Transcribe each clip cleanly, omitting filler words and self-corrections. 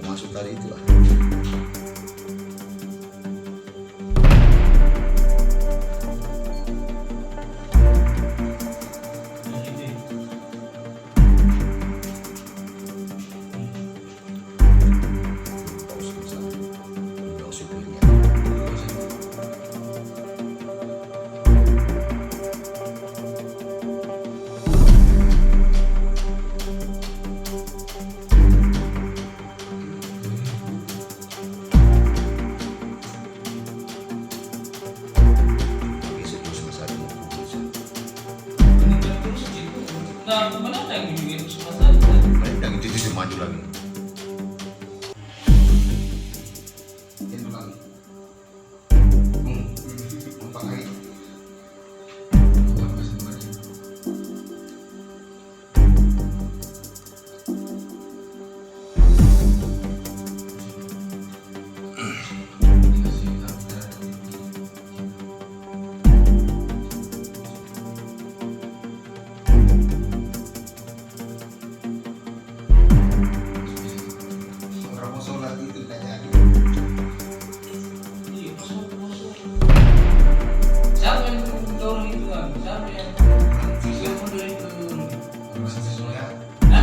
Masuk tadi itulah. Nah, mana ada yang gini semasa itu? Yang itu maju lagi. Itu lagi. Nampak lagi. Siapa yang dorong itu kan? Siapa yang mundur itu? Hah?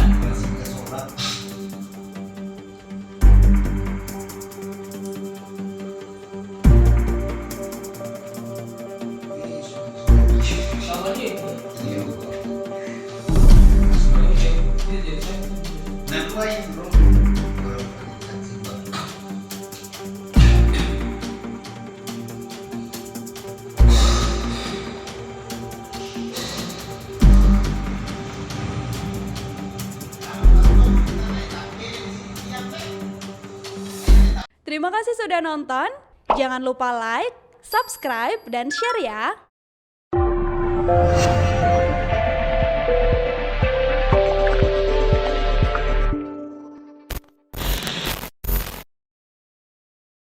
Siapa dia itu? Dia jadi siapa? Terima kasih sudah nonton. Jangan lupa like, subscribe, dan share ya.